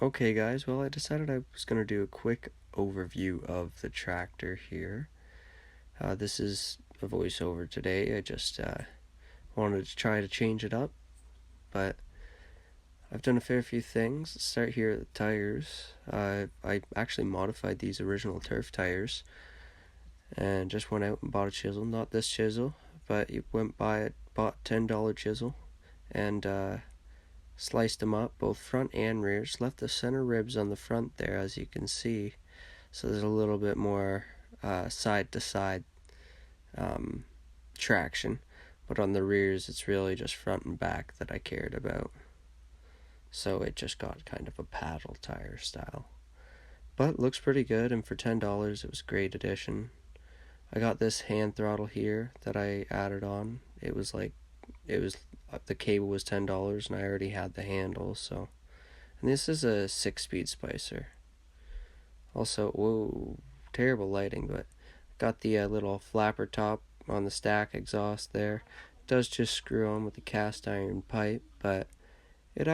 Okay guys, well I decided I was going to do a quick overview of the tractor here. This is a voiceover today. I just wanted to try to change it up, but I've done a fair few things. Let's start here at the tires. I actually modified these original turf tires and just went out and bought a chisel. Not this chisel, but bought $10 chisel and sliced them up, both front and rears. Left the center ribs on the front there, as you can see, so there's a little bit more side to side traction, but on the rears it's really just front and back that I cared about, so it just got kind of a paddle tire style, but looks pretty good, and for $10 it was a great addition. I got this hand throttle here that I added on. The cable was $10 and I already had the handle, so. And this is a 6-speed spicer. Also, whoa, terrible lighting, but got the little flapper top on the stack exhaust there. It does just screw on with the cast iron pipe, but it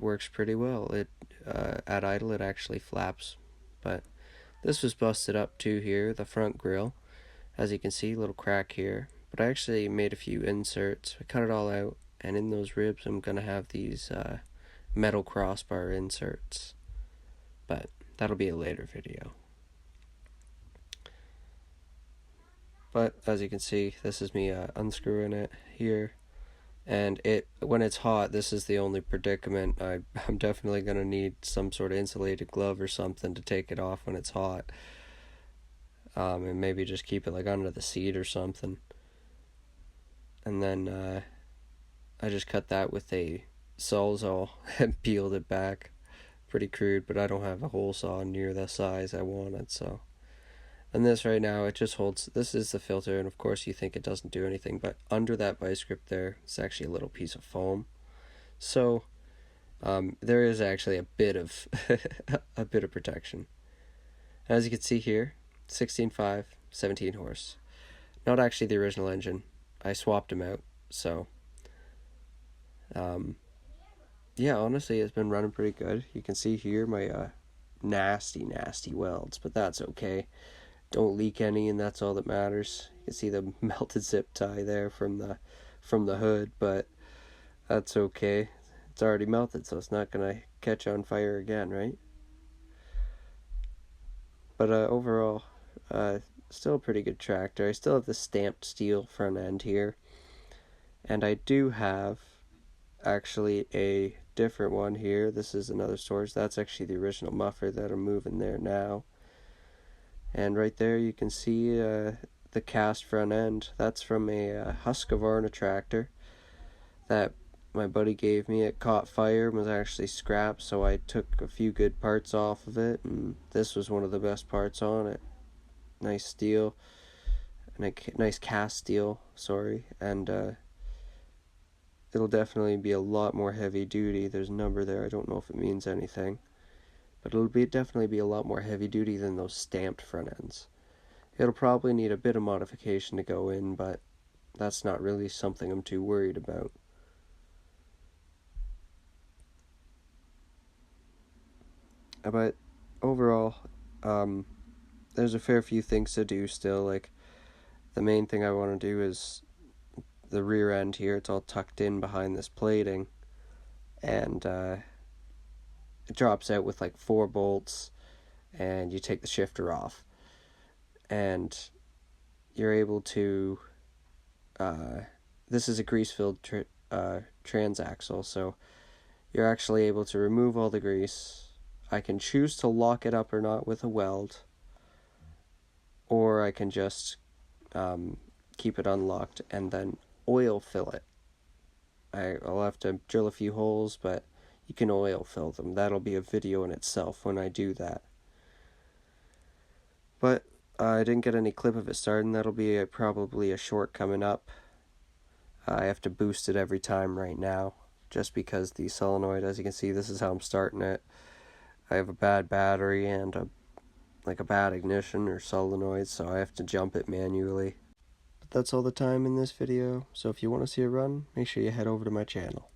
works pretty well. At idle it actually flaps, but this was busted up too here, the front grille. As you can see, little crack here. But I actually made a few inserts. I cut it all out, and in those ribs I'm going to have these metal crossbar inserts. But that'll be a later video. But as you can see, this is me unscrewing it here. And when it's hot, this is the only predicament. I'm definitely going to need some sort of insulated glove or something to take it off when it's hot. And maybe just keep it like under the seat or something. And then I just cut that with a Sawzall and peeled it back. Pretty crude, but I don't have a hole saw near the size I wanted, so. And this right now, it just holds, this is the filter, and of course you think it doesn't do anything, but under that vice grip there, it's actually a little piece of foam. So there is actually a bit of a bit of protection. As you can see here, 16.5, 17 horse. Not actually the original engine. I swapped them out, so yeah, honestly it's been running pretty good. You can see here my nasty welds, but that's okay. Don't leak any, and that's all that matters. You can see the melted zip tie there from the hood, but that's okay. It's already melted, so it's not gonna catch on fire again, right? But overall, still a pretty good tractor. I still have the stamped steel front end here, and I do have actually a different one here. This is another storage. That's actually the original muffler that I'm moving there now. And right there you can see the cast front end. That's from a Husqvarna tractor that my buddy gave me. It caught fire and was actually scrapped, so I took a few good parts off of it, and this was one of the best parts on it. Nice steel, nice cast steel, sorry, and it'll definitely be a lot more heavy duty. There's a number there, I don't know if it means anything, but it'll definitely be a lot more heavy duty than those stamped front ends. It'll probably need a bit of modification to go in, but that's not really something I'm too worried about. But overall, there's a fair few things to do still. Like, the main thing I want to do is the rear end here. It's all tucked in behind this plating, and it drops out with like 4 bolts, and you take the shifter off, and you're able to this is a grease-filled transaxle, so you're actually able to remove all the grease. I can choose to lock it up or not with a weld, or I can just keep it unlocked and then oil fill it. I'll have to drill a few holes, but you can oil fill them. That'll be a video in itself when I do that. But I didn't get any clip of it starting. That'll be probably a short coming up. I have to boost it every time right now, just because the solenoid, as you can see, this is how I'm starting it. I have a bad battery and a bad ignition or solenoid, so I have to jump it manually. But that's all the time in this video, so if you want to see a run, make sure you head over to my channel.